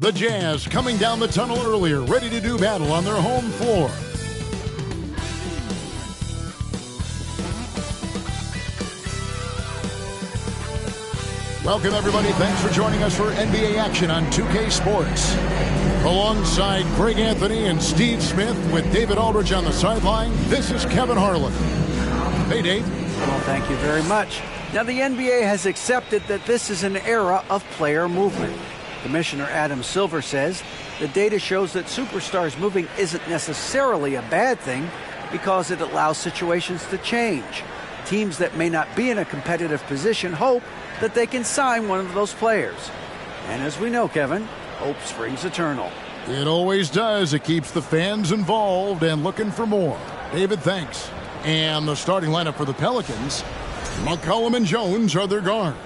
The Jazz coming down the tunnel earlier, ready to do battle on their home floor. Welcome, everybody. Thanks for joining us for NBA action on 2K Sports. Alongside Greg Anthony and Steve Smith with David Aldridge on the sideline, this is Kevin Harlan. Hey, Dave. Well, thank you very much. Now, the NBA has accepted that this is an era of player movement. Commissioner Adam Silver says the data shows that superstars moving isn't necessarily a bad thing because it allows situations to change. Teams that may not be in a competitive position hope that they can sign one of those players. And as we know, Kevin, hope springs eternal. It always does. It keeps the fans involved and looking for more. David, thanks. And the starting lineup for the Pelicans, McCollum and Jones are their guards.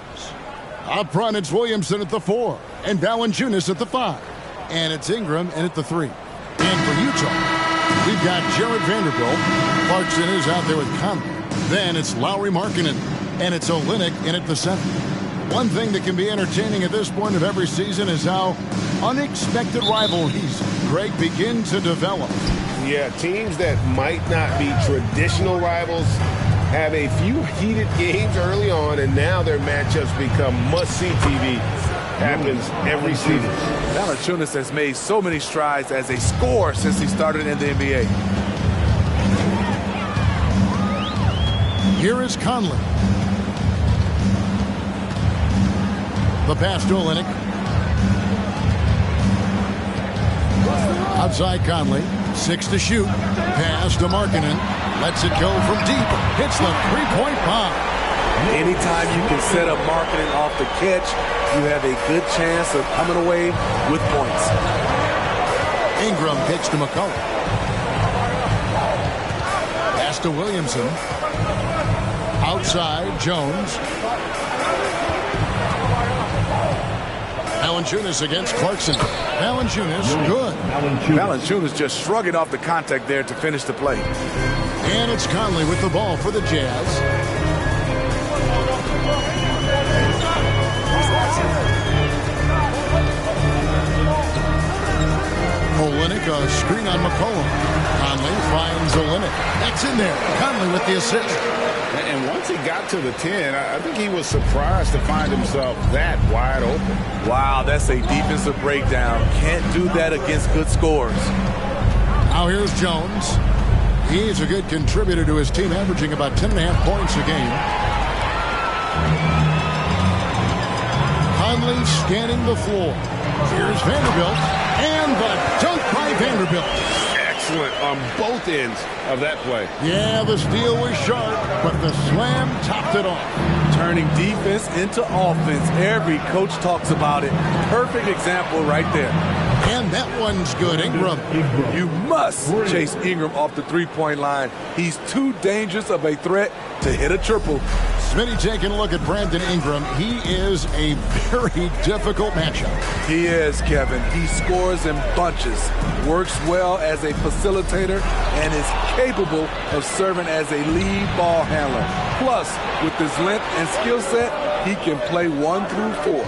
Up front, it's Williamson at the 4, and Valanciunas at the 5. And it's Ingram in at the 3. And for Utah, we've got Jarrett Vanderbilt. Clarkson is out there with Conley. Then it's Lowry Markkanen, and it's Olynyk in at the 7. One thing that can be entertaining at this point of every season is how unexpected rivalries, Greg, begin to develop. Yeah, teams that might not be traditional rivals have a few heated games early on, and now their matchups become must-see TV. Happens every season. Valanciunas has made so many strides as a scorer since he started in the NBA. Here is Conley. The pass to Olynyk. Outside Conley. 6 to shoot. Pass to Markkanen. Lets it go from deep. Hits the three-point bomb. Anytime you can set up Markkanen off the catch, you have a good chance of coming away with points. Ingram kicks to McCollum. Pass to Williamson. Outside, Jones. Valanciunas against Clarkson. Valanciunas, good. Valanciunas just shrugging off the contact there to finish the play. And it's Conley with the ball for the Jazz. Olynyk, a screen on McCollum. Conley finds Olynyk. That's in there. Conley with the assist. And once he got to the 10, I think he was surprised to find himself that wide open. Wow, that's a defensive breakdown. Can't do that against good scores. Now here's Jones. He's a good contributor to his team, averaging about 10.5 points a game. Conley scanning the floor. Here's Vanderbilt. And the dunk by Vanderbilt. Excellent on both ends of that play. Yeah, the steal was sharp, but the slam topped it off. Turning defense into offense. Every coach talks about it. Perfect example right there. And that one's good. Ingram. You must chase Ingram off the three-point line. He's too dangerous of a threat to hit a triple. Smitty taking a look at Brandon Ingram. He is a very difficult matchup. He is, Kevin. He scores in bunches, works well as a facilitator, and is capable of serving as a lead ball handler. Plus, with his length and skill set, he can play 1 through 4.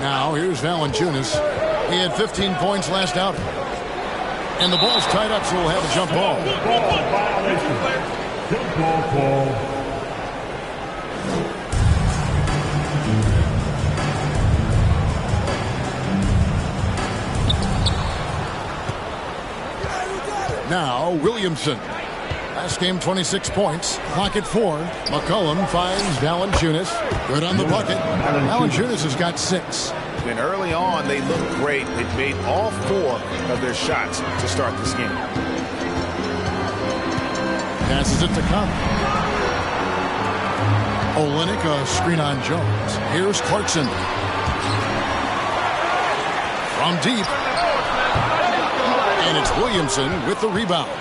Now, here's Valanciunas. He had 15 points last outing. And the ball's tied up, so we'll have a jump ball. Jump ball. Now, Williamson. Last game, 26 points. Clock at 4. McCollum finds Valanciunas. Good on the bucket. Valanciunas has got 6. And early on, they looked great. They made all 4 of their shots to start this game. Passes it to Conley. Olynyk, a screen on Jones. Here's Clarkson. From deep. And it's Williamson with the rebound.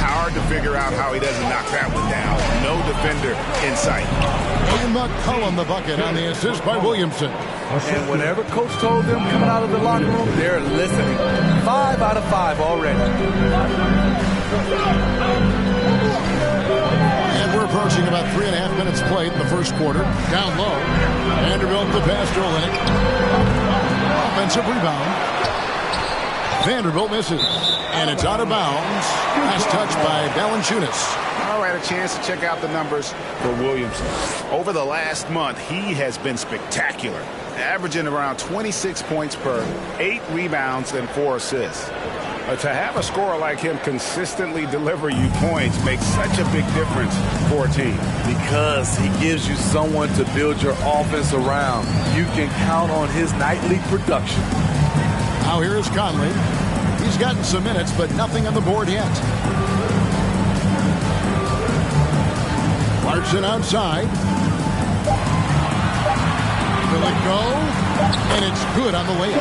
Hard to figure out how he doesn't knock that one down. No defender in sight. And McCollum the bucket on the assist by Williamson. And whatever coach told them coming out of the locker room, they're listening. 5 out of 5 already. And we're approaching about 3.5 minutes played in the first quarter. Down low. Vanderbilt the pass to Olynyk. Offensive rebound. Vanderbilt misses, and it's out of bounds. Last touch by Valanciunas. All right, a chance to check out the numbers for Williamson. Over the last month, he has been spectacular, averaging around 26 points per, 8 rebounds, and 4 assists. To have a scorer like him consistently deliver you points makes such a big difference for a team. Because he gives you someone to build your offense around. You can count on his nightly production. Now here is Conley. He's gotten some minutes, but nothing on the board yet. Clarkson outside. Will it go? And it's good on the layup.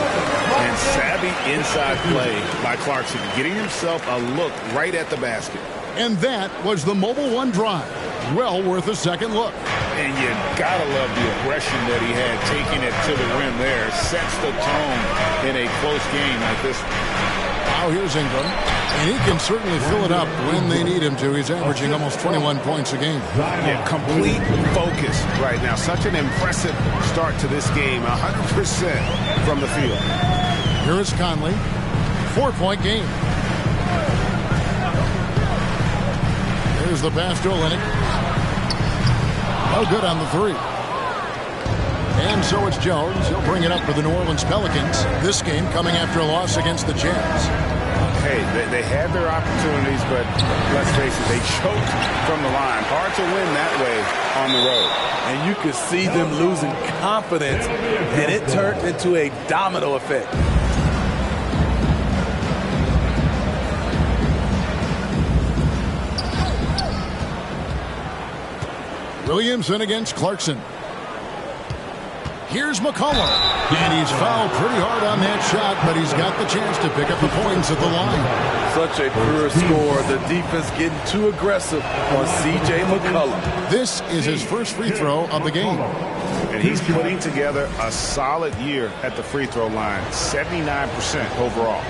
And savvy inside play by Clarkson, getting himself a look right at the basket. And that was the Mobile One drive. Well worth a second look. And you gotta love the aggression that he had, taking it to the rim there. Sets the tone in a close game like this. Now here's Ingram. And he can certainly fill it up when they need him to. He's averaging almost 21 points a game. Yeah, complete focus right now. Such an impressive start to this game. 100% from the field. Here is Conley. 4-point game. Here's the pass to Olynyk. No good on the three. And so it's Jones. He'll bring it up for the New Orleans Pelicans. This game coming after a loss against the Jazz. Hey, they had their opportunities, but let's face it, they choked from the line. Hard to win that way on the road. And you could see them losing confidence, and it turned into a domino effect. Williamson against Clarkson. Here's McCollum. And he's fouled pretty hard on that shot, but he's got the chance to pick up the points at the line. Such a pure score. The defense getting too aggressive on C.J. McCollum. This is his first free throw of the game. And he's putting together a solid year at the free throw line. 79% overall.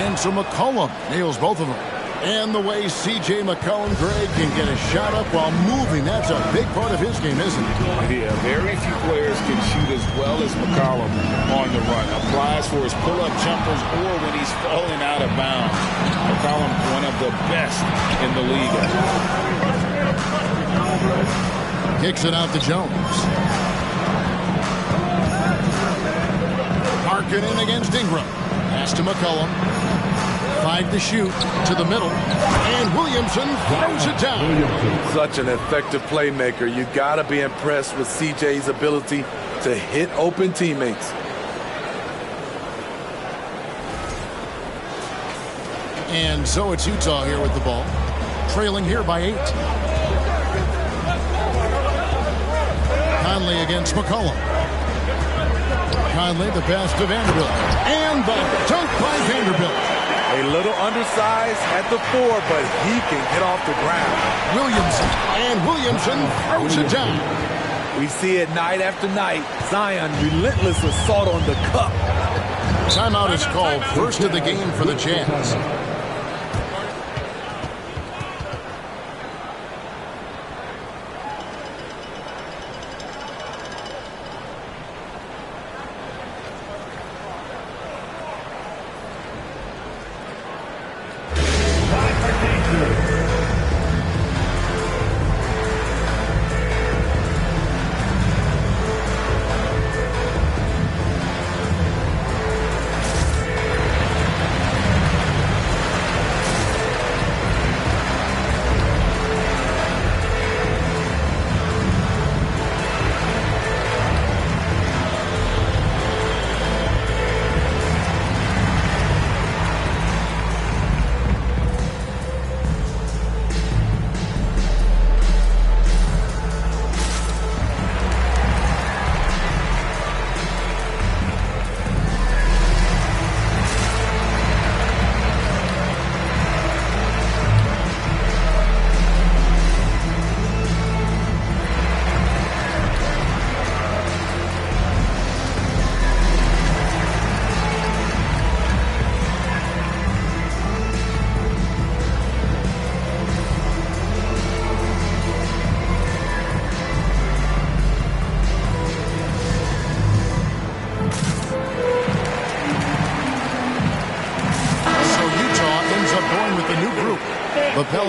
And so McCollum nails both of them. And the way C.J. McCollum, Greg, can get a shot up while moving, that's a big part of his game, isn't it? Yeah, very few players can shoot as well as McCollum on the run. Applies for his pull-up jumpers or when he's falling out of bounds. McCollum, one of the best in the league. Kicks it out to Jones. Markkanen against Ingram. Pass to McCollum. 5 to shoot, to the middle, and Williamson throws it down. Such an effective playmaker. You got to be impressed with CJ's ability to hit open teammates. And so it's Utah here with the ball, trailing here by 8. Conley against McCollum. Conley, the pass to Vanderbilt, and the dunk by Vanderbilt. A little undersized at the 4, but he can get off the ground. Williamson throws it down. We see it night after night. Zion, relentless assault on the cup. Timeout is called, first of the game for the Jazz.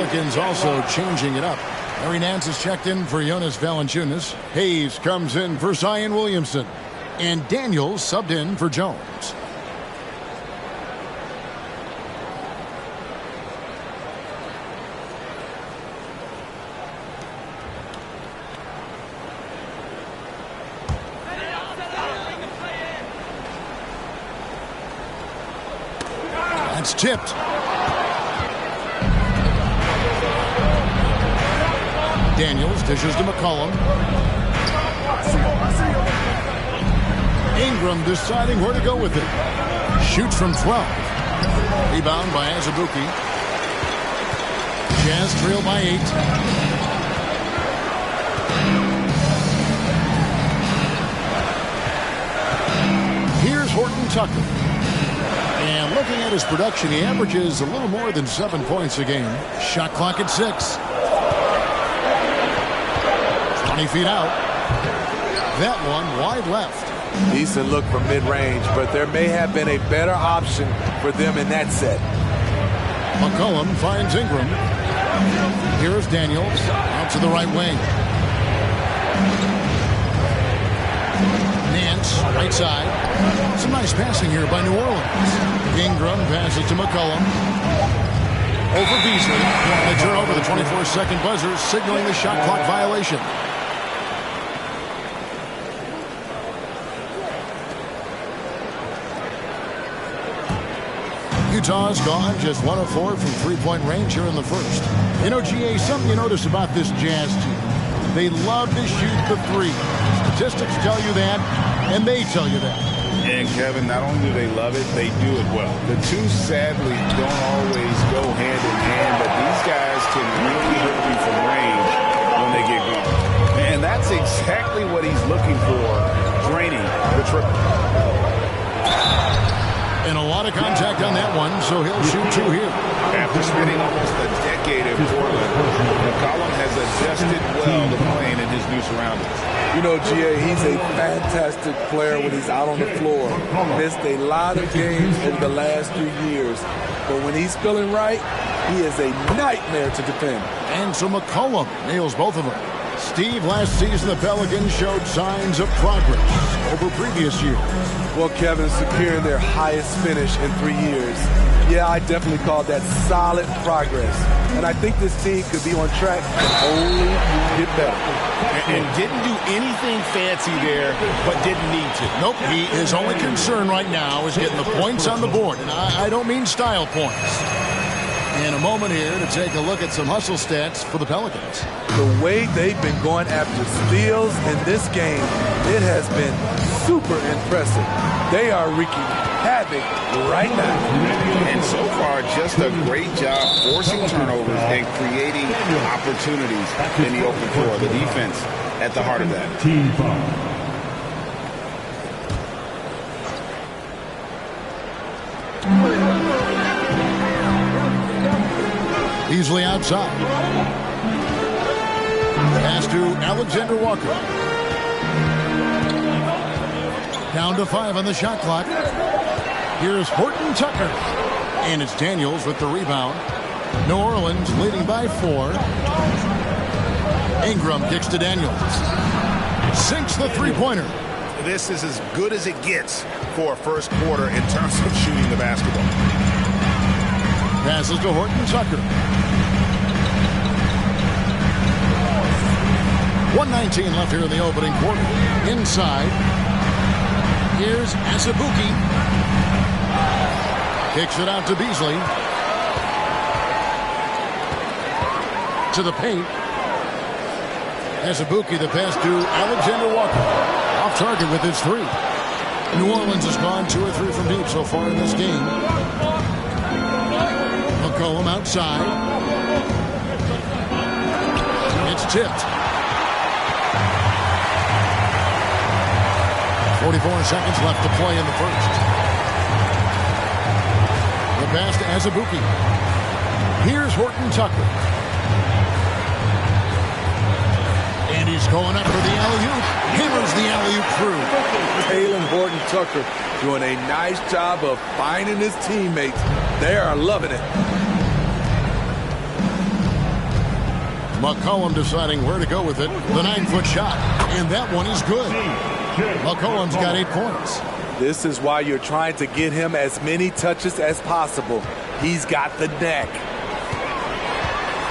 Pelicans also changing it up. Larry Nance is checked in for Jonas Valanciunas. Hayes comes in for Zion Williamson. And Daniels subbed in for Jones. That's tipped. Daniels dishes to McCollum. Ingram deciding where to go with it. Shoots from 12. Rebound by Azubuike. Jazz trail by 8. Here's Horton Tucker. And looking at his production, he averages a little more than 7 points a game. Shot clock at 6. 20 feet out. That one wide left. Decent look from mid-range, but there may have been a better option for them in that set. McCollum finds Ingram. Here's Daniels out to the right wing. Nance, right side. Some nice passing here by New Orleans. Ingram passes to McCollum. Over Beasley. They turn over the 24-second buzzer, signaling the shot clock violation. Utah's gone just 1 of 4 from three-point range here in the first. You know, GA, something you notice about this Jazz team, they love to shoot the three. Statistics tell you that, and they tell you that. And Kevin, not only do they love it, they do it well. The two sadly don't always go hand in hand, but these guys can really hurt you from range when they get going. And that's exactly what he's looking for, draining the triple. And a lot of contact on that one, so he'll shoot 2 here. After spending almost a decade in Portland, McCollum has adjusted well to playing in his new surroundings. You know, GA, he's a fantastic player when he's out on the floor. Missed a lot of games over the last 3 years. But when he's feeling right, he is a nightmare to defend. And so McCollum nails both of them. Steve, last season the Pelicans showed signs of progress over previous years. Well, Kevin, securing their highest finish in 3 years. Yeah, I definitely call that solid progress. And I think this team could be on track and only get better. And didn't do anything fancy there, but didn't need to. Nope, his only concern right now is getting the points on the board. And I don't mean style points. In a moment here to take a look at some hustle stats for the Pelicans. The way they've been going after steals in this game, it has been super impressive. They are wreaking havoc right now. And so far, just a great job forcing turnovers and creating opportunities in the open floor. The defense at the heart of that. Team foul. Beasley outside. Pass to Alexander Walker. Down to 5 on the shot clock. Here's Horton Tucker. And it's Daniels with the rebound. New Orleans leading by 4. Ingram kicks to Daniels. Sinks the three-pointer. This is as good as it gets for a first quarter in terms of shooting the basketball. Passes to Horton Tucker. 1:19 left here in the opening quarter. Inside. Here's Azubuike. Kicks it out to Beasley. To the paint. Azubuike, the pass to Alexander Walker. Off target with his 3. New Orleans has gone 2 or 3 from deep so far in this game. McCollum outside. It's tipped. 44 seconds left to play in the first. The pass to Azubuike. Here's Horton Tucker. And he's going up for the alley-oop. Hammers the alley-oop through. Taylor Horton Tucker doing a nice job of finding his teammates. They are loving it. McCollum deciding where to go with it. The 9-foot shot. And that one is good. McCollum's got 8 points. This is why you're trying to get him as many touches as possible. He's got the neck.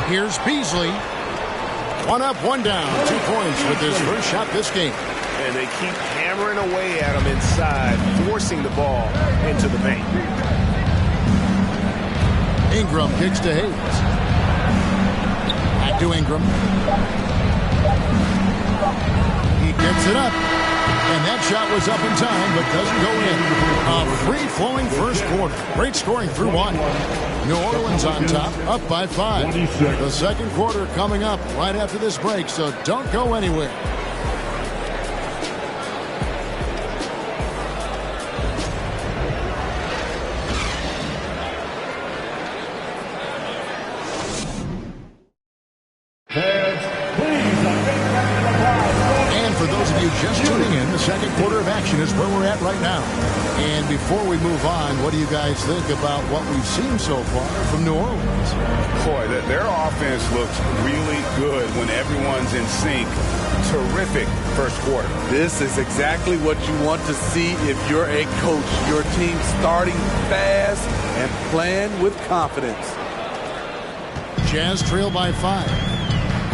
Here's Beasley. 1 up, 1 down. 2 points with his first shot this game. And they keep hammering away at him inside, forcing the ball into the paint. Ingram kicks to Hayes. Back to Ingram. He gets it up. And that shot was up in time, but doesn't go in. A free-flowing first quarter. Great scoring through 1. New Orleans on top, up by 5. The second quarter coming up right after this break, so don't go anywhere. Just tuning in, the second quarter of action is where we're at right now. And before we move on, what do you guys think about what we've seen so far from New Orleans? Boy, their offense looks really good when everyone's in sync. Terrific first quarter. This is exactly what you want to see if you're a coach. Your team starting fast and playing with confidence. Jazz trail by 5.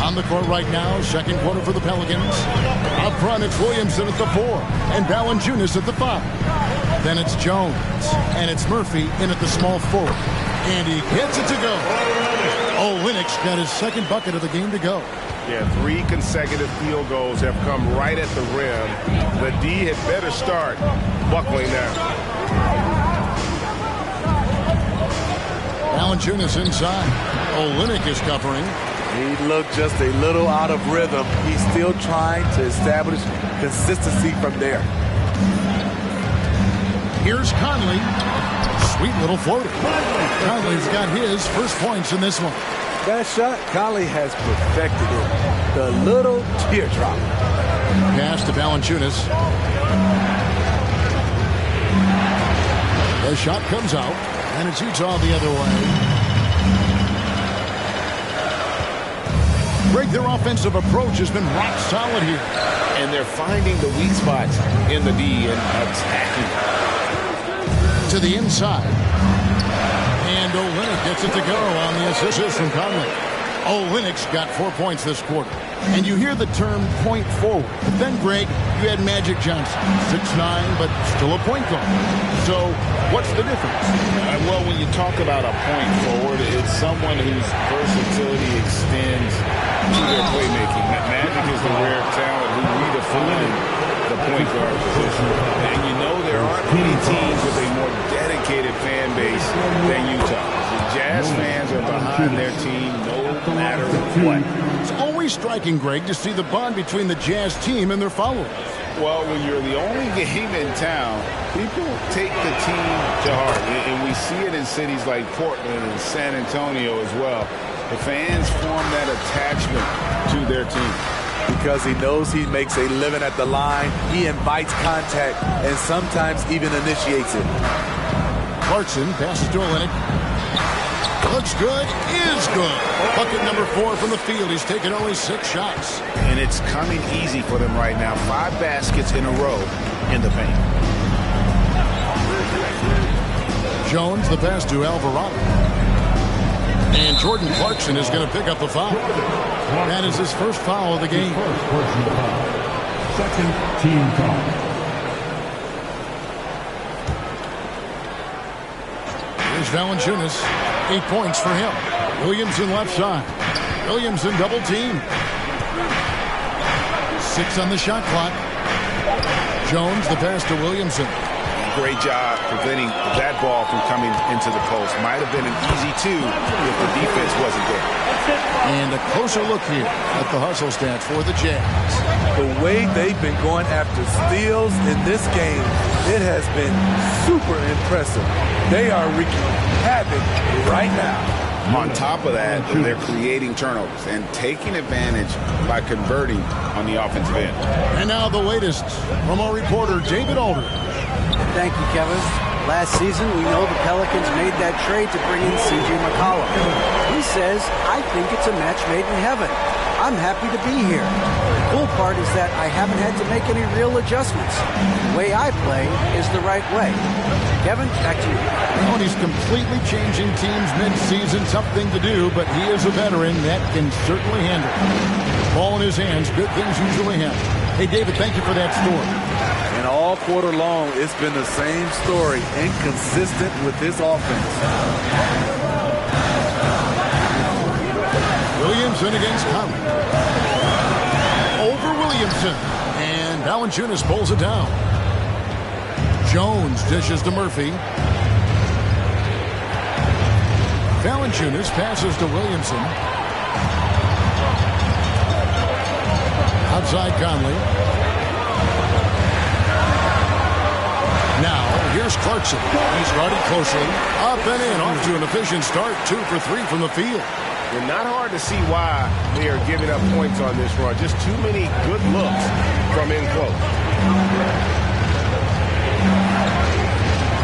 On the court right now, second quarter for the Pelicans. Up front, it's Williamson at the 4, and Valanciunas at the 5. Then it's Jones, and it's Murphy in at the small forward. And he gets it to go. Olynyk's got his second bucket of the game to go. Yeah, 3 consecutive field goals have come right at the rim. The D had better start buckling down. Valanciunas inside. Olynyk is covering. He looked just a little out of rhythm. He's still trying to establish consistency from there. Here's Conley. Sweet little floater. Conley's got his first points in this one. That shot, Conley has perfected it. The little teardrop. Pass to Valanciunas. The shot comes out, and it's Utah the other way. Greg, their offensive approach has been rock solid here. And they're finding the weak spots in the D and attacking. To the inside. And Olynyk gets it to go on the assist from Conley. Olynyk's got 4 points this quarter. And you hear the term point forward. But then, Greg, you had Magic Johnson. 6'9", but still a point guard. So what's the difference? Well, when you talk about a point forward, it's someone whose versatility extends to their playmaking. Magic is the rare talent who redefined the point guard position. And you know there aren't many teams with a more dedicated fan base than Utah. The Jazz fans are behind their team no matter what. It's always striking, Greg, to see the bond between the Jazz team and their followers. Well, when you're the only game in town, people take the team to heart. And we see it in cities like Portland and San Antonio as well. The fans form that attachment to their team. Because he knows he makes a living at the line, he invites contact and sometimes even initiates it. Clarkson passes to Olynyk. Looks good, is good. Bucket number 4 from the field. He's taken only 6 shots. And it's coming easy for them right now. 5 baskets in a row in the paint. Jones, the pass to Alvarado. And Jordan Clarkson is going to pick up the foul. That is his first foul of the game. Second team foul. Here's Valanciunas. 8 points for him. Williamson left side. Williamson double team. 6 on the shot clock. Jones, the pass to Williamson. Great job preventing that ball from coming into the post. Might have been an easy 2 if the defense wasn't there. And a closer look here at the hustle stats for the Jazz. The way they've been going after steals in this game, it has been super impressive. They are wreaking havoc right now. On top of that, they're creating turnovers and taking advantage by converting on the offensive end. And now the latest from our reporter, David Aldridge. Thank you, Kevin. Last season, we know the Pelicans made that trade to bring in C.J. McCollum. He says, I think it's a match made in heaven. I'm happy to be here. The cool part is that I haven't had to make any real adjustments. The way I play is the right way. Kevin, back to you. Well, he's completely changing teams mid-season. Tough thing to do, but he is a veteran that can certainly handle it. Ball in his hands, good things usually happen. Hey, David, thank you for that story. And all quarter long, it's been the same story, inconsistent with his offense. Williamson against Conley. Over Williamson. And Valanciunas pulls it down. Jones dishes to Murphy. Valanciunas passes to Williamson. Outside Conley. Now, here's Clarkson. He's guarded closely. Up and in, off to an efficient start. 2 for 3 from the field. And not hard to see why they are giving up points on this run. Just too many good looks from in close.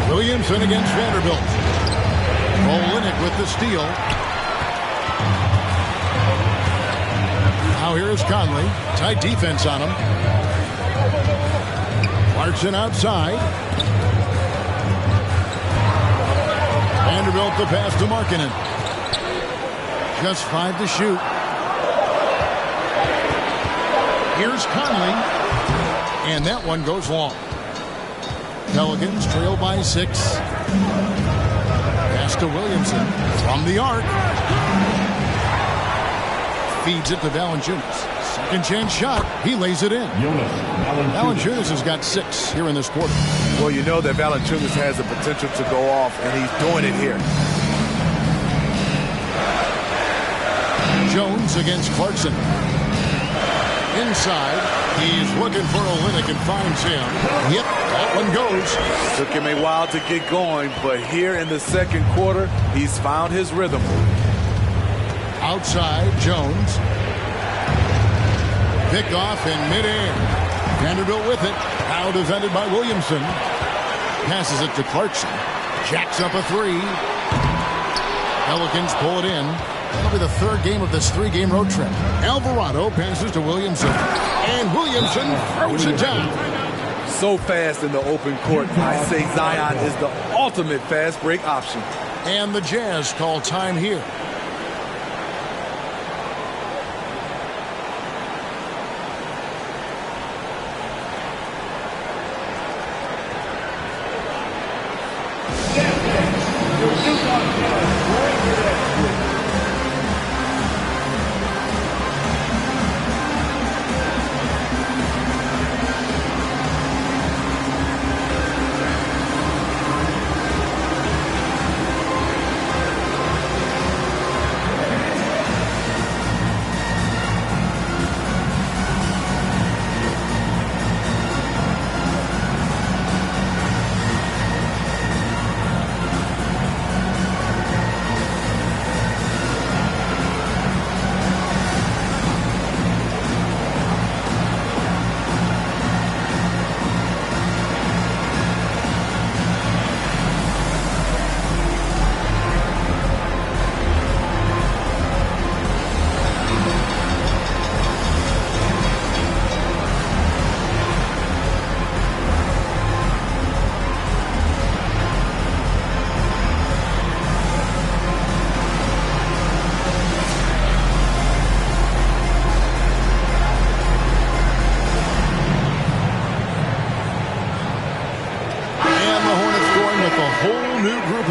Williamson against Vanderbilt. Olynyk with the steal. Now here is Conley. Tight defense on him. Clarkson outside. Vanderbilt the pass to Markkanen. Just 5 to shoot. Here's Conley. And that one goes long. Pelicans trail by 6. Pass to Williamson from the arc. Feeds it to Valanciunas. Second chance shot. He lays it in. Valanciunas has got 6 here in this quarter. Well, you know that Valanciunas has the potential to go off, and he's doing it here. Jones against Clarkson. Inside, he's looking for Olynyk and finds him. Yep, that one goes. Took him a while to get going, but here in the second quarter, he's found his rhythm. Outside, Jones. Pick off in midair. Vanderbilt with it. Now defended by Williamson. Passes it to Clarkson. Jacks up a 3. Pelicans pull it in. That'll be the 3rd game of this 3-game road trip. Alvarado passes to Williamson. And Williamson throws it down. So fast in the open court. I say Zion is the ultimate fast break option. And the Jazz call time here.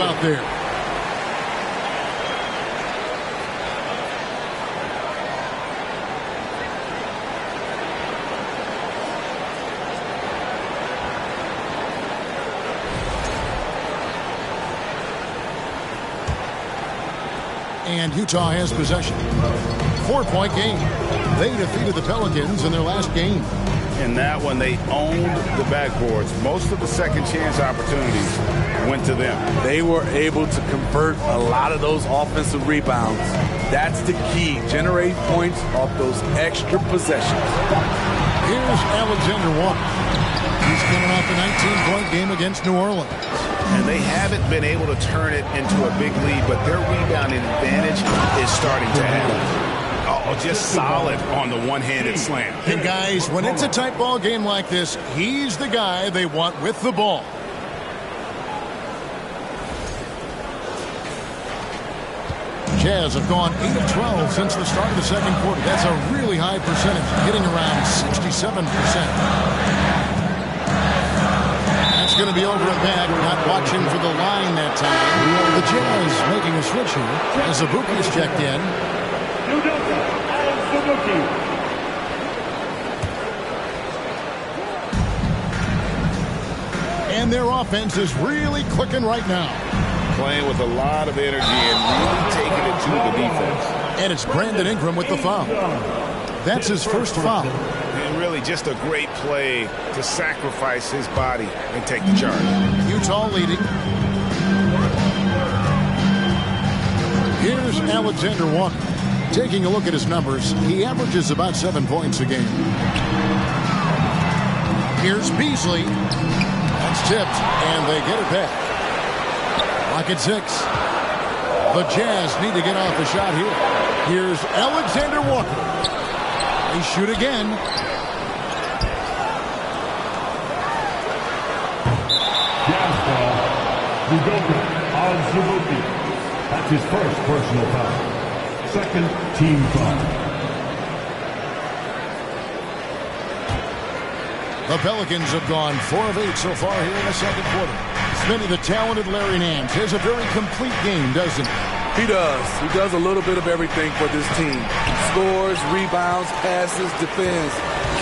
Out there. And Utah has possession. 4-point game. They defeated the Pelicans in their last game. In that one, they owned the backboards. Most of the second chance opportunities went to them. They were able to convert a lot of those offensive rebounds. That's the key. Generate points off those extra possessions. Here's Alexander Walker. He's coming off a 19-point game against New Orleans. And they haven't been able to turn it into a big lead, but their rebounding advantage is starting to happen. Oh, just solid on the one-handed slam. And guys, when it's a tight ball game like this, he's the guy they want with the ball. Jazz have gone 8 of 12 since the start of the second quarter. That's a really high percentage, hitting around 67%. That's going to be over and back, not watching for the line that time. The Jazz making a switch here as Azubuike is checked in. And their offense is really clicking right now. Playing with a lot of energy and really taking it to the defense. And it's Brandon Ingram with the foul. That's his first foul. And really just a great play to sacrifice his body and take the charge. Utah leading. Here's Alexander Walker. Taking a look at his numbers, he averages about 7 points a game. Here's Beasley. That's tipped, and they get it back. Lock at 6. The Jazz need to get off a shot here. Here's Alexander Walker. They shoot again. Jazz foul. Azubuike. That's his first personal foul. Second team foul. The Pelicans have gone 4 of 8 so far here in the second quarter. Smitty, the talented Larry Nance has a very complete game, doesn't he? He does. He does a little bit of everything for this team. Scores, rebounds, passes, defends.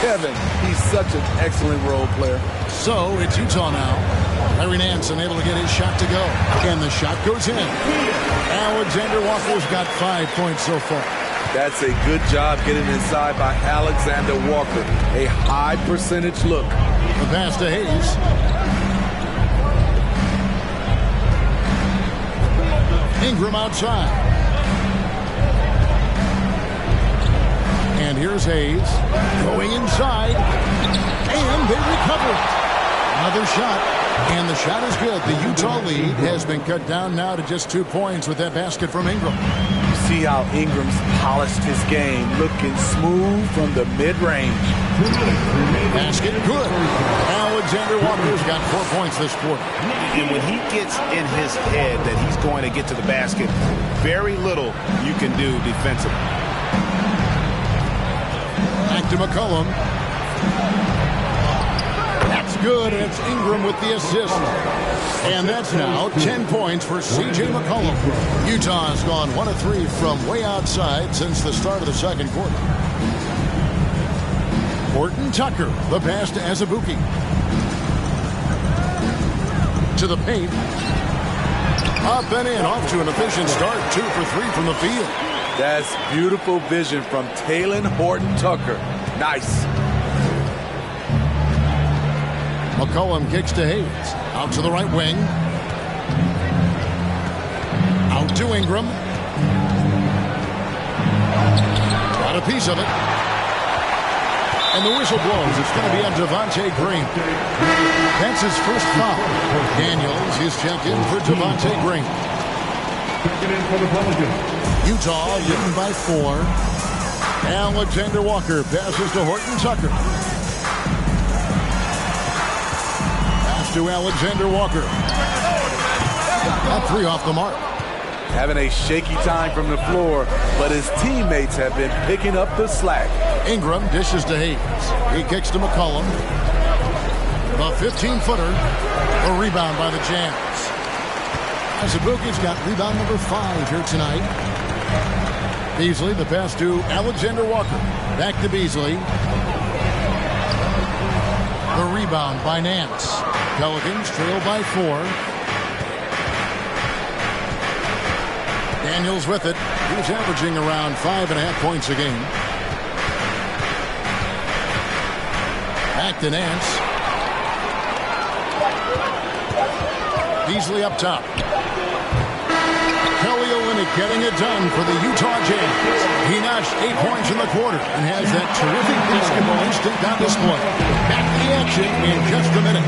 Kevin, he's such an excellent role player. So it's Utah now. Larry Nance unable to get his shot to go. And the shot goes in. Alexander Walker's got 5 points so far. That's a good job getting inside by Alexander Walker. A high percentage look. The pass to Hayes. Ingram outside. And here's Hayes going inside. And they recover it. Another shot. And the shot is good. The Utah lead has been cut down now to just 2 points with that basket from Ingram. You see how Ingram's polished his game, looking smooth from the mid-range. Basket good. Alexander Walker's got 4 points this quarter. And when he gets in his head that he's going to get to the basket, very little you can do defensively. Back to McCollum. That's good, and it's Ingram with the assist. And that's now 10 points for C.J. McCollum. Utah has gone 1 of 3 from way outside since the start of the second quarter. Horton Tucker, the pass to Azubuike. To the paint. Up and in, off to an efficient start. 2 for 3 from the field. That's beautiful vision from Talen Horton-Tucker. Nice. McCollum kicks to Hayes. Out to the right wing. Out to Ingram. Got a piece of it. And the whistle blows. It's going to be on Devontae Green. That's his first foul. Daniels is checked in for Devontae Green. Checking in for the Pelicans. Utah leading by 4. Alexander Walker passes to Horton Tucker. Pass to Alexander Walker. That 3 off the mark. Having a shaky time from the floor, but his teammates have been picking up the slack. Ingram dishes to Hayes. He kicks to McCollum. The 15-footer. A rebound by the Jazz. Azubuike's got rebound number 5 here tonight. Beasley, the pass to Alexander Walker. Back to Beasley. The rebound by Nance. Pelicans trail by 4. Daniels with it. He's averaging around 5.5 points a game. Back to Nance. Beasley up top. Kelly Olynyk getting it done for the Utah Jazz. He notched 8 points in the quarter and has that terrific basketball instinct on display. Back to the action in just a minute.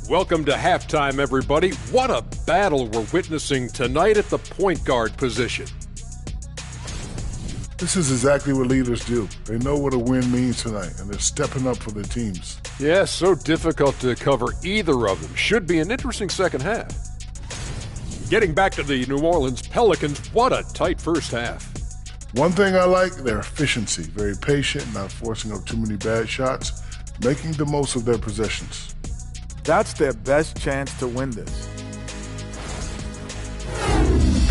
Welcome to halftime, everybody. What a battle we're witnessing tonight at the point guard position. This is exactly what leaders do. They know what a win means tonight, and they're stepping up for their teams. Yeah, so difficult to cover either of them. Should be an interesting second half. Getting back to the New Orleans Pelicans, what a tight first half. One thing I like, their efficiency. Very patient, not forcing up too many bad shots, making the most of their possessions. That's their best chance to win this.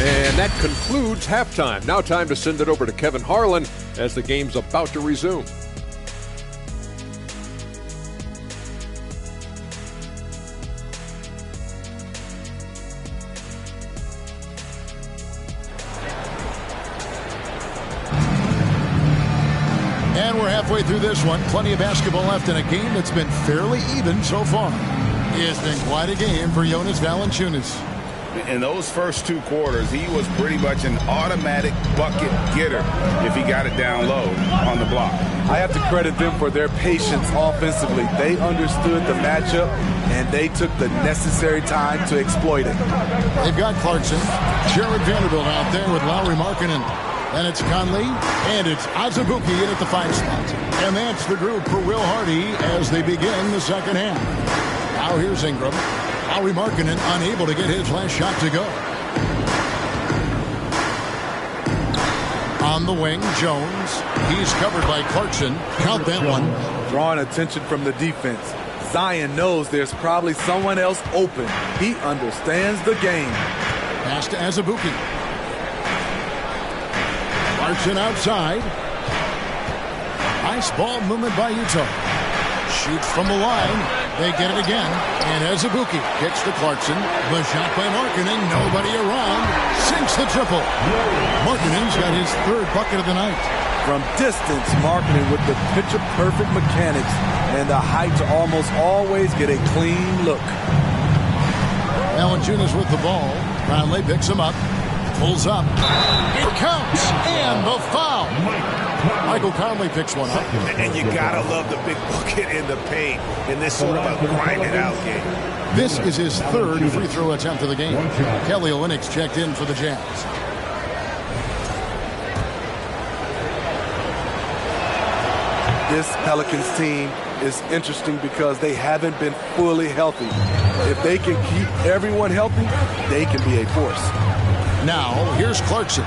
And that concludes halftime. Now time to send it over to Kevin Harlan as the game's about to resume. And we're halfway through this one. Plenty of basketball left in a game that's been fairly even so far. It's been quite a game for Jonas Valanciunas. In those first 2 quarters, he was pretty much an automatic bucket getter if he got it down low on the block. I have to credit them for their patience offensively. They understood the matchup, and they took the necessary time to exploit it. They've got Clarkson, Jared Vanderbilt out there with Lauri Markkanen. Then it's Conley, and it's Azubuike in at the 5 spot. And that's the group for Will Hardy as they begin the second half. Now here's Ingram. Lauri Markkanen unable to get his last shot to go. On the wing, Jones. He's covered by Clarkson. Count that one. Drawing attention from the defense. Zion knows there's probably someone else open. He understands the game. Pass to Azubuike. Clarkson outside. Nice ball movement by Utah. Shoots from the line. They get it again. And Azubuike kicks to Clarkson. The shot by Markkanen. Nobody around. Sinks the triple. Markkanen's got his 3rd bucket of the night. From distance, Markkanen with the picture-perfect mechanics and the height to almost always get a clean look. Valanciunas with the ball. Conley picks him up. Pulls up. It counts. And the foul. Michael Conley picks one up. And you gotta love the big bucket in the paint in this sort of a grinded-out game. This is his 3rd free throw attempt of the game. Kelly Olynyk's checked in for the Jazz. This Pelicans team is interesting because they haven't been fully healthy. If they can keep everyone healthy, they can be a force. Now, here's Clarkson.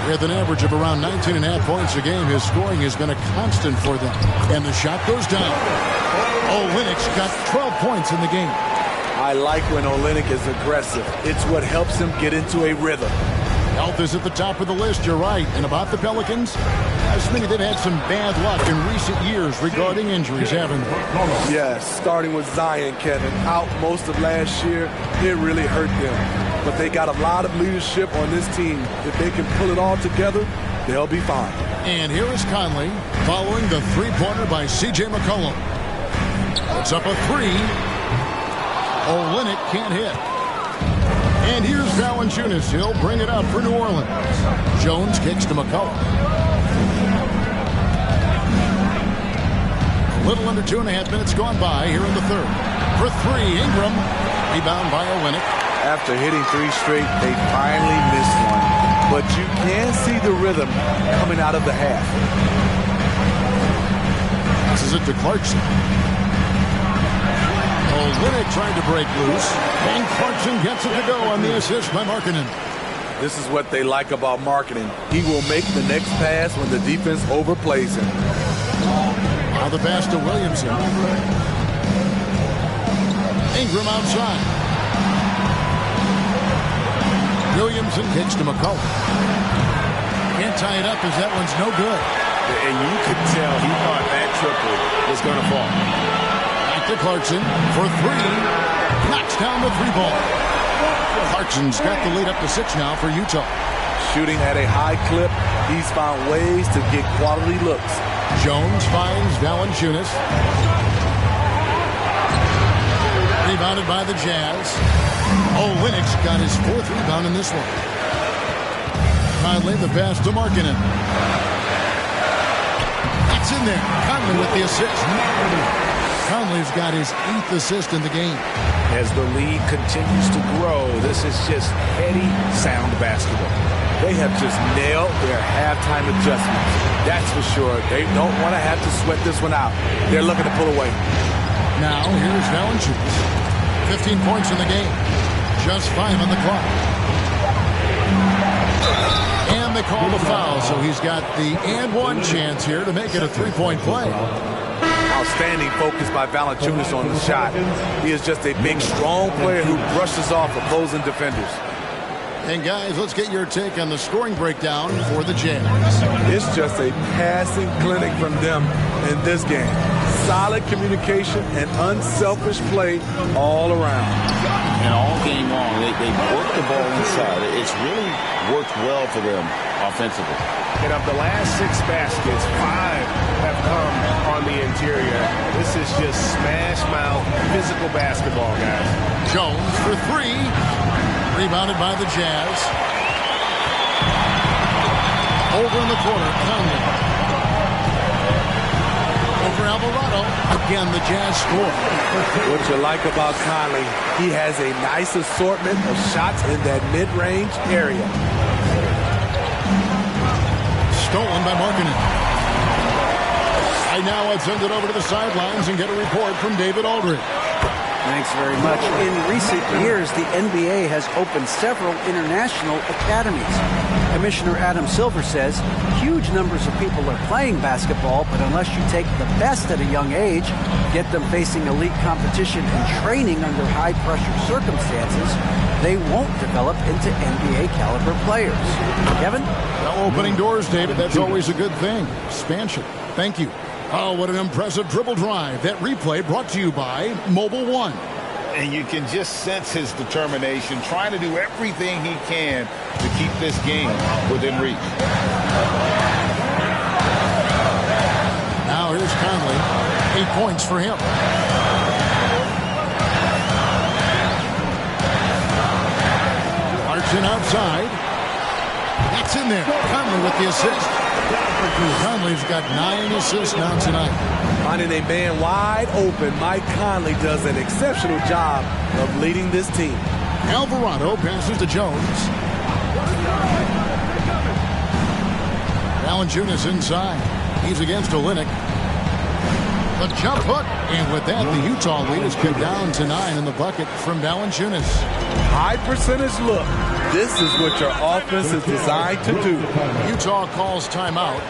With an average of around 19.5 points a game, his scoring has been a constant for them. And the shot goes down. Olynyk's got 12 points in the game. I like when Olynyk is aggressive. It's what helps him get into a rhythm. Health is at the top of the list, you're right. And about the Pelicans, as many, they've had some bad luck in recent years regarding injuries, haven't they? Yes, starting with Zion, Kevin, out most of last year, it really hurt them. But they got a lot of leadership on this team. If they can pull it all together, they'll be fine. And here is Conley following the three-pointer by C.J. McCollum. It's up a 3. Olynyk can't hit. And here's Valanciunas. He'll bring it up for New Orleans. Jones kicks to McCullough. A little under 2.5 minutes gone by here in the third. For three, Ingram. Rebound by Olynyk. After hitting 3 straight, they finally missed one. But you can see the rhythm coming out of the half. Passes it to Clarkson. Olynyk trying to break loose. And Clarkson gets it to go on the assist by Markkanen. This is what they like about Markkanen. He will make the next pass when the defense overplays him. Now the pass to Williamson. Ingram outside. Williamson kicks to McCullough. Can't tie it up as that one's no good. And you could tell he thought that triple was going to fall. Back to Clarkson for three. Knocks down the 3-ball. Clarkson's got the lead up to 6 now for Utah. Shooting at a high clip, he's found ways to get quality looks. Jones finds Valanciunas. Rebounded by the Jazz. Olynyk's got his 4th rebound in this one. Conley the pass to Markkanen. That's in there. Conley with the assist. Conley's got his 8th assist in the game. As the lead continues to grow, this is just heady, sound basketball. They have just nailed their halftime adjustments. That's for sure. They don't want to have to sweat this one out. They're looking to pull away. Now here's Valanciunas. 15 points in the game. Just 5 on the clock. And they call the foul, so he's got the and one chance here to make it a 3-point play. Outstanding focus by Valanciunas on the shot. He is just a big, strong player who brushes off opposing defenders. And guys, let's get your take on the scoring breakdown for the Jazz. It's just a passing clinic from them in this game. Solid communication and unselfish play all around. And all game long, they work the ball inside. It's really worked well for them offensively. And of the last 6 baskets, 5 have come on the interior. This is just smash mouth physical basketball, guys. Jones for 3. Rebounded by the Jazz. Over in the corner, Conley. Over Alvarado. Again, the Jazz score. What you like about Conley, he has a nice assortment of shots in that mid-range area. Stolen by Markkanen. Right now, let's send it over to the sidelines and get a report from David Aldridge. Thanks very much. In recent years, the NBA has opened several international academies. Commissioner Adam Silver says huge numbers of people are playing basketball, but unless you take the best at a young age, get them facing elite competition and training under high-pressure circumstances, they won't develop into NBA-caliber players. Kevin? Well, opening doors, David. That's always a good thing. Expansion. Thank you. Oh, what an impressive dribble drive. That replay brought to you by Mobile One. And you can just sense his determination, trying to do everything he can to keep this game within reach. Now here's Conley. 8 points for him. Clarkson outside. That's in there. Conley with the assist. Conley's got 9 assists now tonight. Finding a man wide open, Mike Conley does an exceptional job of leading this team. Alvarado passes to Jones. Valanciunas inside. He's against Olynyk. The jump hook. And with that, the Utah lead is cut down to 9 in the bucket from Valanciunas. High percentage look. This is what your offense is designed to do. Utah calls timeout.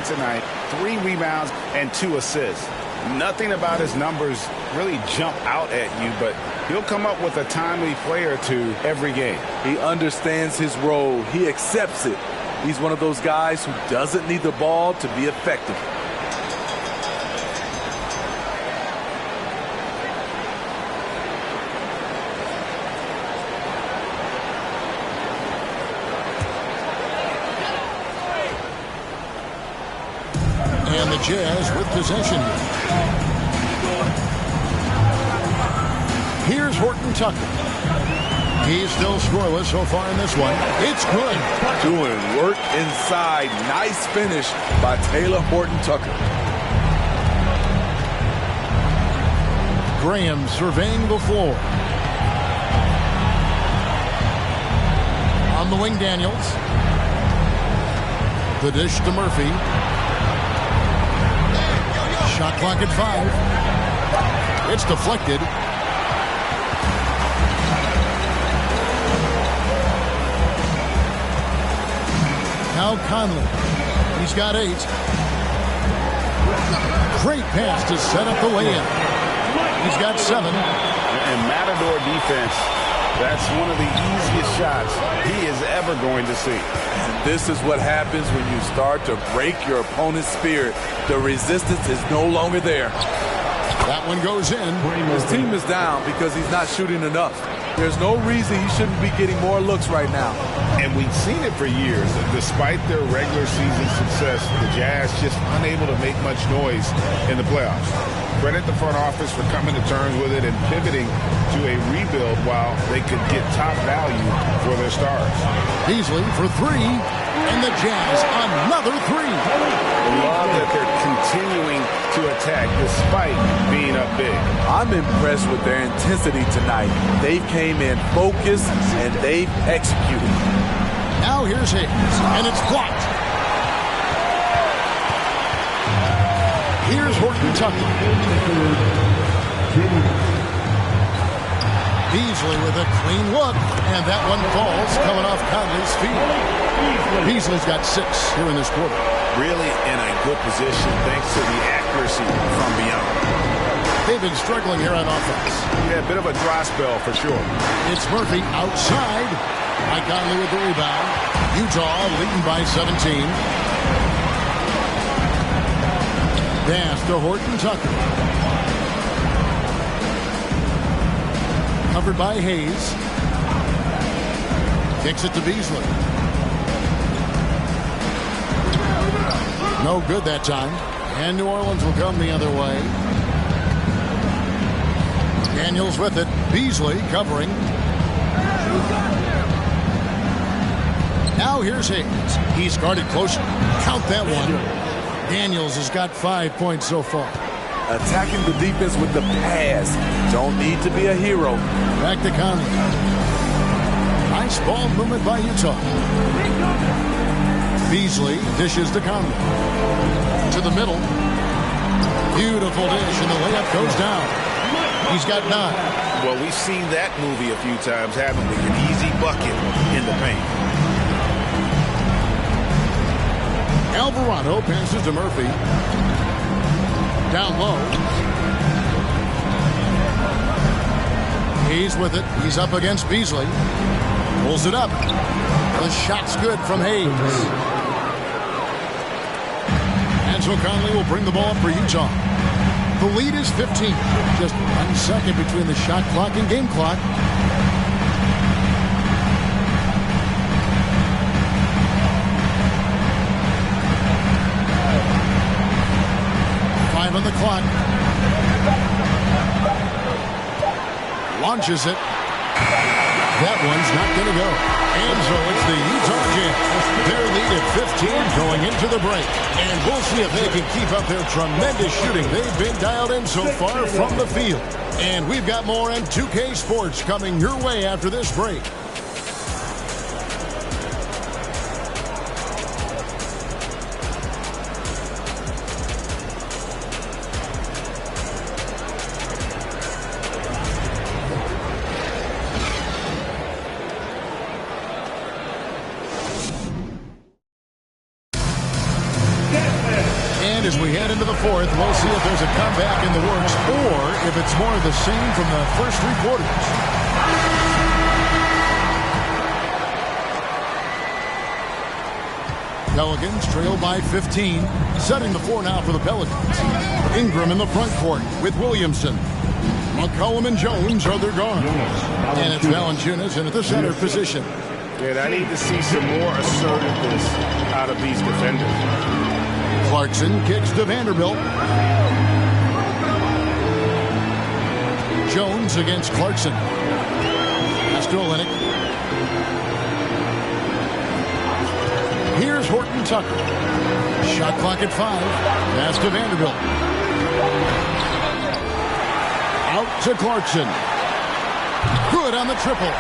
points a night, 3 rebounds, and 2 assists. Nothing about his numbers really jump out at you, but he'll come up with a timely play or two every game. He understands his role. He accepts it. He's one of those guys who doesn't need the ball to be effective. And the Jazz with possession here. Here's Horton Tucker. He's still scoreless so far in this one. It's good. Doing work inside. Nice finish by Taylor Horton Tucker. Graham surveying the floor. On the wing, Daniels. The dish to Murphy. Shot clock at 5. It's deflected. Now Conley. He's got 8. Great pass to set up the layup. He's got 7. And Matador defense, that's one of the easiest shots he is ever going to see. And this is what happens when you start to break your opponent's spirit. The resistance is no longer there. That one goes in. His team is down because he's not shooting enough. There's no reason he shouldn't be getting more looks right now. And we've seen it for years. Despite their regular season success, the Jazz just unable to make much noise in the playoffs. Credit the front office for coming to terms with it and pivoting to a rebuild while they could get top value for their stars. Beasley for 3, and the Jazz another 3. Love that they're continuing to attack despite being up big. I'm impressed with their intensity tonight. They came in focused and they've executed. Now here's Hayes, and it's blocked. Here's Horton Tucker. Beasley with a clean look, and that one falls coming off Conley's feet. Beasley's got 6 here in this quarter. Really in a good position thanks to the accuracy from beyond. They've been struggling here on offense. Yeah, a bit of a dry spell for sure. It's Murphy outside. Mike Conley with the rebound. Utah leading by 17. Pass to Horton Tucker. Covered by Hayes. Kicks it to Beasley. No good that time. And New Orleans will come the other way. Daniels with it. Beasley covering. Now here's Hayes. He's guarded closer. Count that one. Daniels has got 5 points so far. Attacking the defense with the pass. Don't need to be a hero. Back to Conley. Nice ball movement by Utah. Beasley dishes to Conley. To the middle. Beautiful dish, and the layup goes down. He's got 9. Well, we've seen that movie a few times, haven't we? An easy bucket in the paint. Alvarado passes to Murphy. Down low. He's with it. He's up against Beasley. Pulls it up. The shot's good from Hayes. And so Conley will bring the ball up for Utah. The lead is 15. Just 1 second between the shot clock and game clock. On the clock. Launches it. That one's not going to go. And so it's the Utah Jazz. Their lead at 15 going into the break. And we'll see if they can keep up their tremendous shooting. They've been dialed in so far from the field. And we've got more on 2K Sports coming your way after this break. fourth. We'll see if there's a comeback in the works or if it's more of the same from the first 3 quarters. Pelicans trail by 15. Setting the floor now for the Pelicans. Ingram in the front court with Williamson. McCollum and Jones are their guards. And it's Valanciunas in at the center position. And I need to see some more assertiveness out of these defenders. Clarkson kicks to Vanderbilt. Jones against Clarkson. Pass to Olynyk. Here's Horton Tucker. Shot clock at 5. Pass to Vanderbilt. Out to Clarkson. Good on the triple.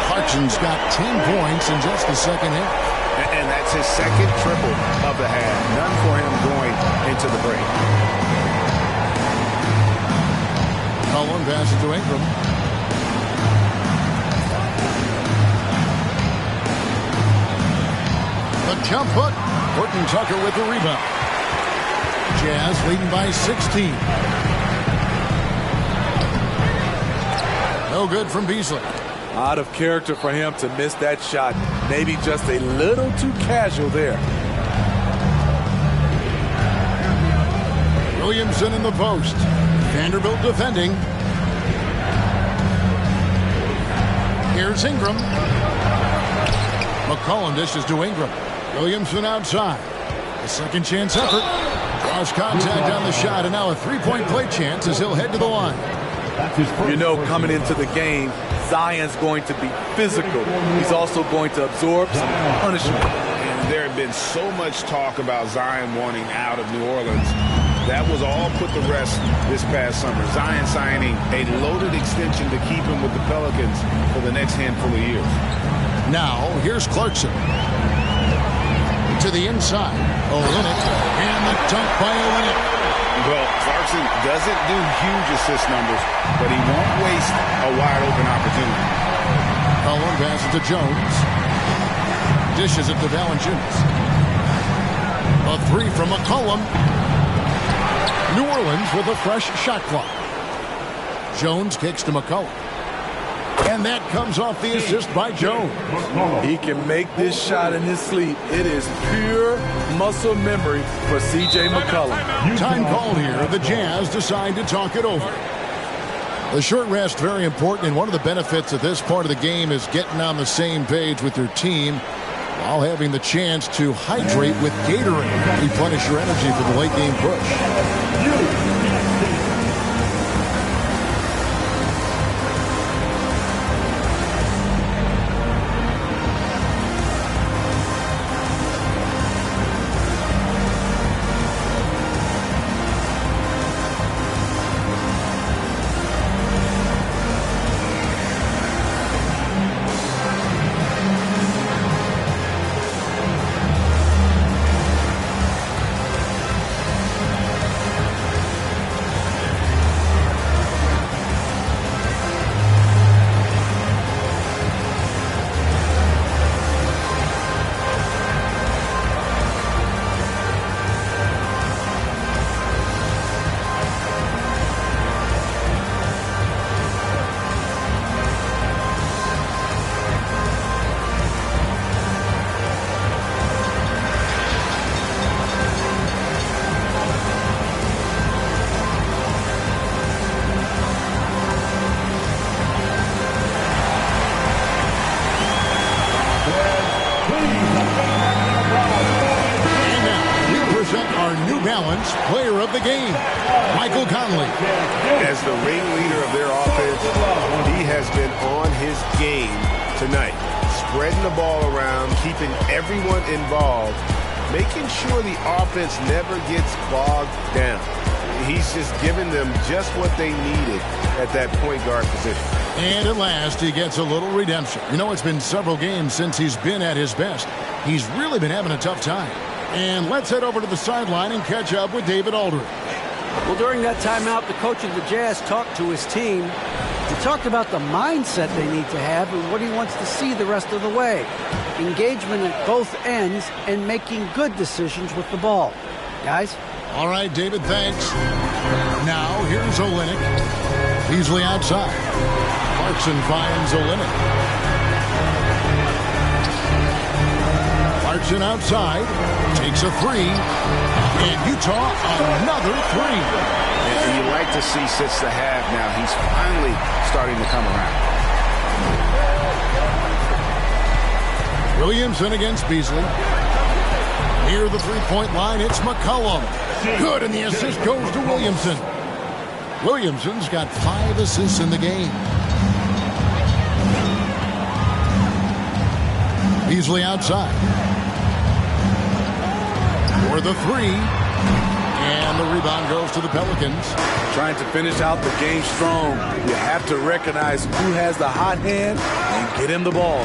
Clarkson's got 10 points in just the second half. And that's his second triple of the half. None for him going into the break. Cullen passes to Ingram. The jump hook. Horton Tucker with the rebound. Jazz leading by 16. No good from Beasley. Out of character for him to miss that shot. Maybe just a little too casual there. Williamson in the post. Vanderbilt defending. Here's Ingram. McCollum dishes to Ingram. Williamson outside. A second chance effort. Cross contact on the shot, and now a three-point play chance as he'll head to the line. You know, coming into the game, Zion's going to be physical. He's also going to absorb some punishment. And there had been so much talk about Zion wanting out of New Orleans. That was all put to rest this past summer. Zion signing a loaded extension to keep him with the Pelicans for the next handful of years. Now, here's Clarkson. To the inside. Olynyk. And the dunk by Olynyk. Well, Clarkson doesn't do huge assist numbers, but he won't waste a wide-open opportunity. Cullen passes to Jones. Dishes it to Valanciunas. A three from McCollum. New Orleans with a fresh shot clock. Jones kicks to McCollum. And that comes off the assist by Jones. He can make this shot in his sleep. It is pure muscle memory for C.J. McCollum. Time called here. The Jazz decide to talk it over. The short rest, very important, and one of the benefits of this part of the game is getting on the same page with your team while having the chance to hydrate with Gatorade. Replenish your energy for the late game push. Player of the game, Michael Conley. As the ringleader of their offense, he has been on his game tonight, spreading the ball around, keeping everyone involved, making sure the offense never gets bogged down. He's just giving them just what they needed at that point guard position. And at last, he gets a little redemption. You know, it's been several games since he's been at his best. He's really been having a tough time. And let's head over to the sideline and catch up with David Aldridge. Well, during that timeout, the coach of the Jazz talked to his team. He talked about the mindset they need to have and what he wants to see the rest of the way. Engagement at both ends and making good decisions with the ball. Guys? All right, David, thanks. Now, here's Olynyk. Beasley outside. Clarkson finds Olynyk. Clarkson outside. Takes a three. And Utah, another three. And you like to see since the half now, he's finally starting to come around. Williamson against Beasley. Near the three-point line, it's McCollum. Good, and the assist goes to Williamson. Williamson's got 5 assists in the game. Beasley outside. For the three. And the rebound goes to the Pelicans. Trying to finish out the game strong. You have to recognize who has the hot hand and get him the ball.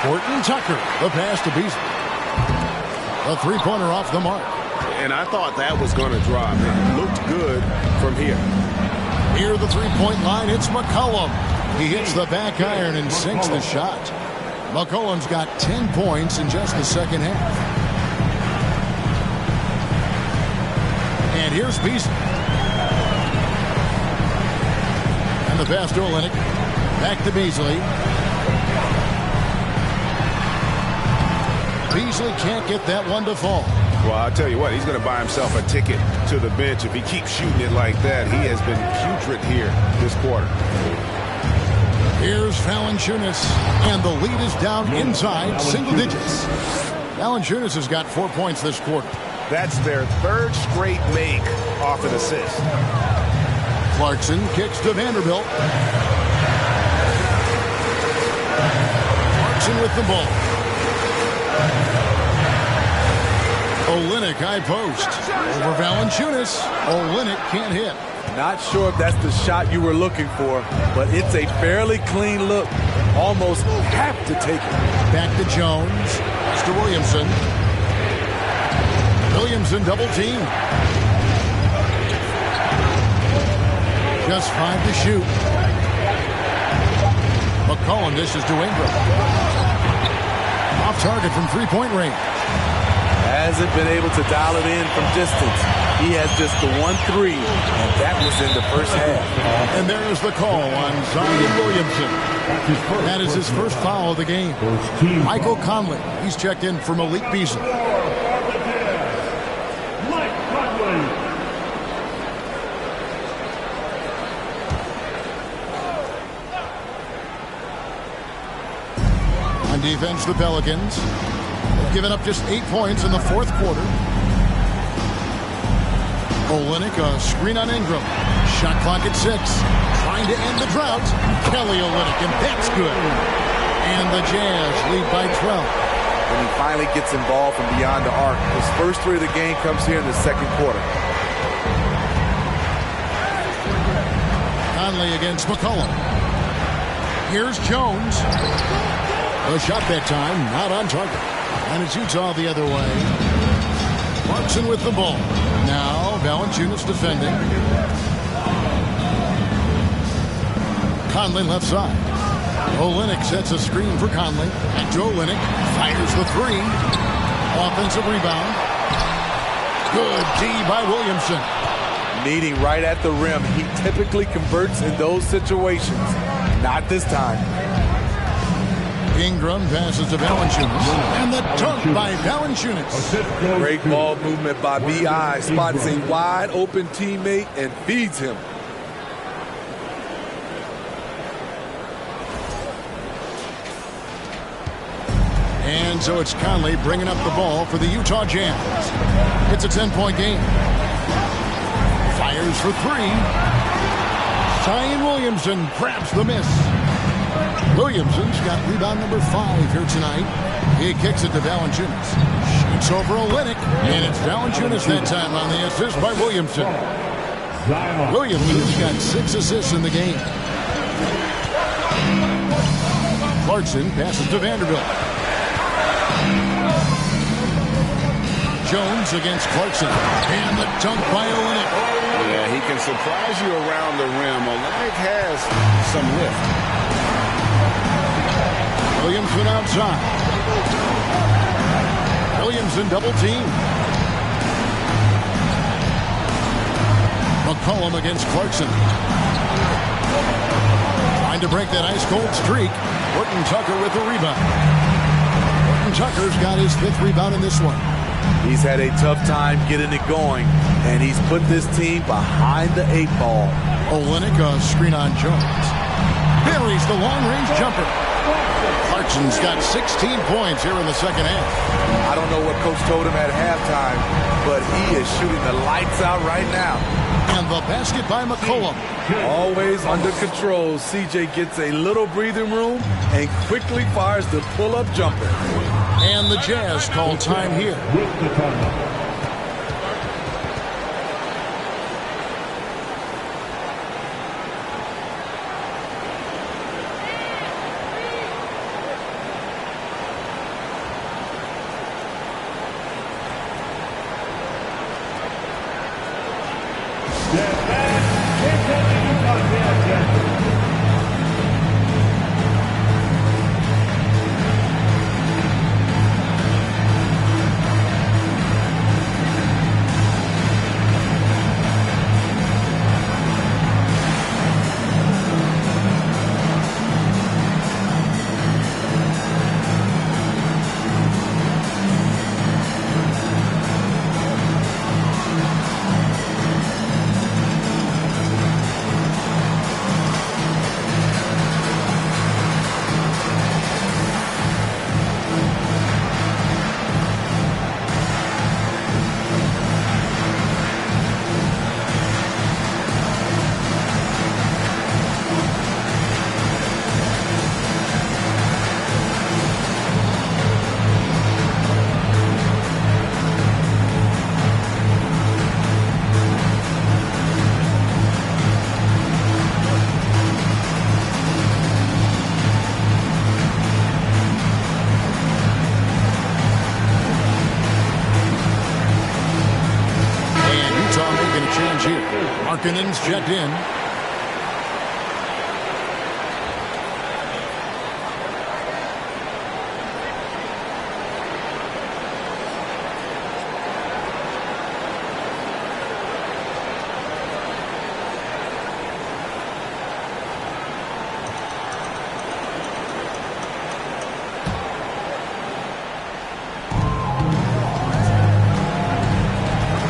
Horton Tucker, the pass to Beasley. A three-pointer off the mark. And I thought that was going to drop. It looked good from here. Near the three-point line, it's McCollum. He hits the back iron and sinks the shot. McCollum's got 10 points in just the second half. And here's Beasley. And the pass to Olynyk. Back to Beasley. Beasley can't get that one to fall. Well, I'll tell you what, he's going to buy himself a ticket to the bench if he keeps shooting it like that. He has been putrid here this quarter. Here's Valanciunas, and the lead is down inside single digits. Valanciunas has got 4 points this quarter. That's their 3rd straight make off an assist. Clarkson kicks to Vanderbilt. Clarkson with the ball. Olynyk high post. Over Valanciunas. Olynyk can't hit. Not sure if that's the shot you were looking for, but it's a fairly clean look. Almost have to take it. Back to Jones. It's to Williamson. Williamson double team. Just 5 to shoot. McCollum dishes to Ingram. Off target from three-point range. Hasn't been able to dial it in from distance. He has just the 1-3, and that was in the first half. And there's the call on Zion Williamson. That is his first foul of the game. Michael Conley, he's checked in for Malik Beasley. On defense, the Pelicans have given up just 8 points in the fourth quarter. Olynyk, a screen on Ingram. Shot clock at 6. Trying to end the drought. Kelly Olynyk, and that's good. And the Jazz lead by 12. And he finally gets involved from beyond the arc. His first 3 of the game comes here in the second quarter. Conley against McCollum. Here's Jones. A shot that time, not on target. And it's Utah the other way. Clarkson with the ball. Now, Valanciunas defending. Conley left side. Olynyk sets a screen for Conley. And Joe Olynyk fires the 3. Offensive rebound. Good D by Williamson. Meeting right at the rim. He typically converts in those situations. Not this time. Ingram passes to Valanciunas. And the dunk by Valanciunas. Great ball movement by B.I. Spots a wide open teammate and feeds him. And so it's Conley bringing up the ball for the Utah Jazz. It's a 10-point game. Fires for 3. Zion Williamson grabs the miss. Williamson's got rebound number 5 here tonight. He kicks it to Valanciunas. Shoots over Olynyk, and it's Valanciunas that time on the assist by Williamson. Williamson's got 6 assists in the game. Clarkson passes to Vanderbilt. Jones against Clarkson, and the dunk by Olynyk. Yeah, he can surprise you around the rim. Olynyk has some lift. Williamson outside. Williamson double team. McCollum against Clarkson. Trying to break that ice-cold streak. Horton Tucker with the rebound. Horton Tucker's got his 5th rebound in this one. He's had a tough time getting it going, and he's put this team behind the 8 ball. Olynyk, a screen on Jones. Buries the long-range jumper. Clarkson's got 16 points here in the second half. I don't know what Coach told him at halftime, but he is shooting the lights out right now. And the basket by McCollum. Always under control. CJ gets a little breathing room and quickly fires the pull-up jumper. And the Jazz call time here. With the timeout. Markkanen's checked in.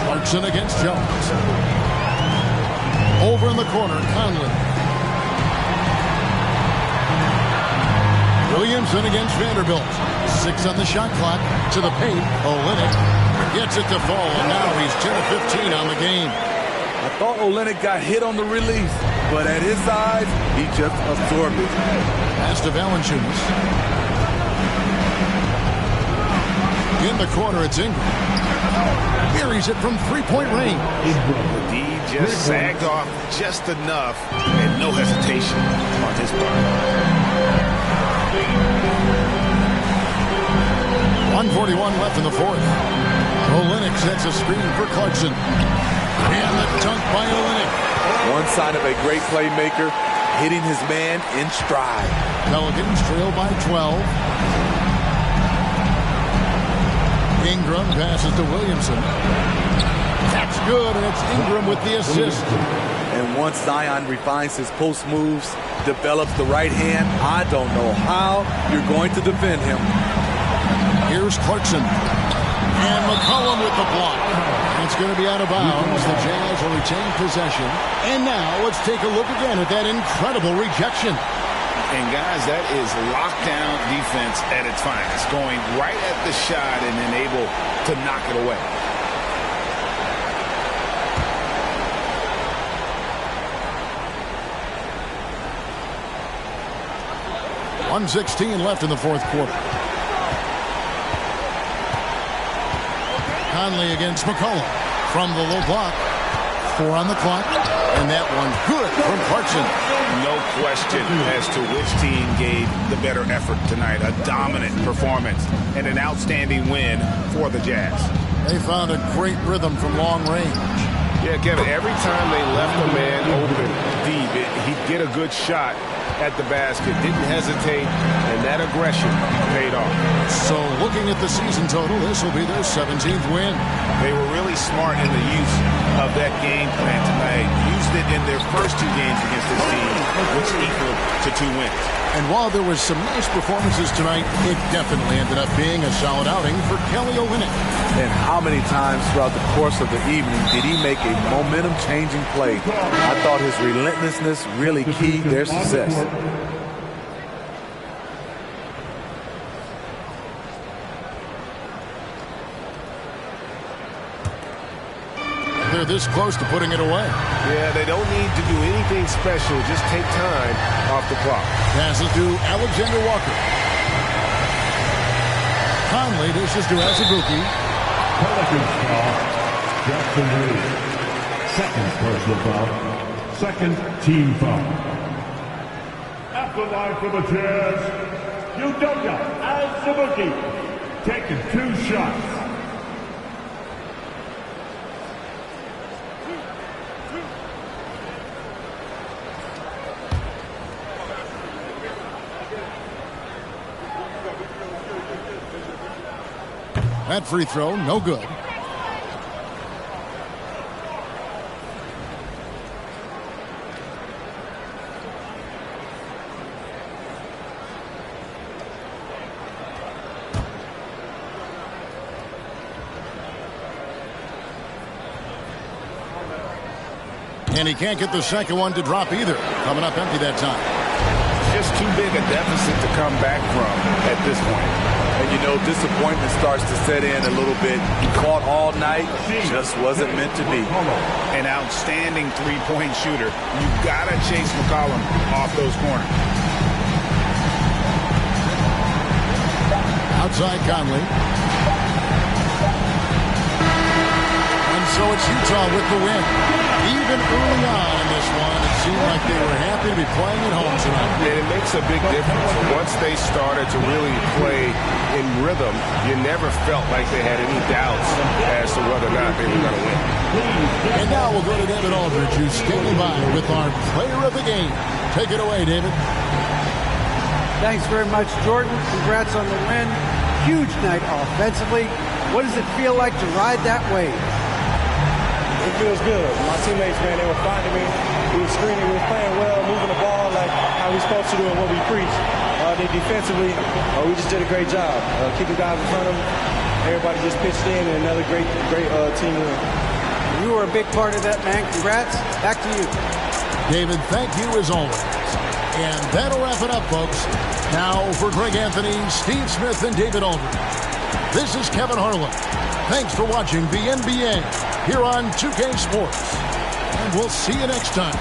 Clarkson against Jones. Over in the corner, Conley. Williamson against Vanderbilt. 6 on the shot clock. To the paint. Olynyk gets it to fall, and now he's 10 of 15 on the game. I thought Olynyk got hit on the release, but at his size, he just absorbed it. Pass to Valanciunas. In the corner, it's Ingram. Buries it from 3-point range. The D just sagged off just enough and no hesitation on his part. 1:41 left in the fourth. Olynyk sets a screen for Clarkson. And the dunk by Olynyk. One sign of a great playmaker, hitting his man in stride. Pelicans trail by 12. Ingram passes to Williamson. That's good, and it's Ingram with the assist. And once Zion refines his post moves, develops the right hand, I don't know how you're going to defend him. Here's Clarkson. And McCollum with the block. It's going to be out of bounds. The Jazz will retain possession. And now let's take a look again at that incredible rejection. And guys, that is lockdown defense at its finest. Going right at the shot and then able to knock it away. .116 left in the fourth quarter. Conley against McCollum from the low block. 4 on the clock, and that one good from Clarkson. No question as to which team gave the better effort tonight. A dominant performance and an outstanding win for the Jazz. They found a great rhythm from long range. Yeah, Kevin, every time they left a man open deep, he'd get a good shot at the basket. Didn't hesitate, and that aggression paid off. So looking at the season total, this will be their 17th win. They were really smart in the use of that game plan tonight. Used it in their first 2 games against this team, which equaled to 2 wins. And while there was some nice performances tonight, it definitely ended up being a solid outing for Kelly Olynyk. And how many times throughout the course of the evening did he make a momentum-changing play? I thought his relentlessness really keyed their success. They're this close to putting it away. Yeah, they don't need to do anything special. Just take time off the clock. Passes to Alexander Walker. Conley dishes to Azubuike. Pelicans foul. Jackson Reed. Second personal foul. Second team foul. At the line for the Jazz, Udoka Azubuike taking 2 shots. That free throw, no good. And he can't get the second one to drop either. Coming up empty that time. Just too big a deficit to come back from at this point. And, you know, disappointment starts to set in a little bit. He fought all night, just wasn't meant to be. An outstanding 3-point shooter. You got to chase McCollum off those corners. Outside Conley. And so it's Utah with the win. Even early on in this one, it seemed like they were happy to be playing at home tonight. And it makes a big difference. Once they started to really play in rhythm, you never felt like they had any doubts as to whether or not they were going to win. And now we'll go to David Aldridge, who's standing by with our player of the game. Take it away, David. Thanks very much, Jordan. Congrats on the win. Huge night offensively. What does it feel like to ride that wave? It feels good. My teammates, man, they were finding me. We were screening, we were playing well, moving the ball like how we're supposed to do and what we preach. Then defensively, we just did a great job. Keeping guys in front of them. Everybody just pitched in, and another great team win. You were a big part of that, man. Congrats. Back to you. David, thank you as always. And that'll wrap it up, folks. Now for Greg Anthony, Steve Smith, and David Aldridge. This is Kevin Harlan. Thanks for watching the NBA here on 2K Sports. And we'll see you next time.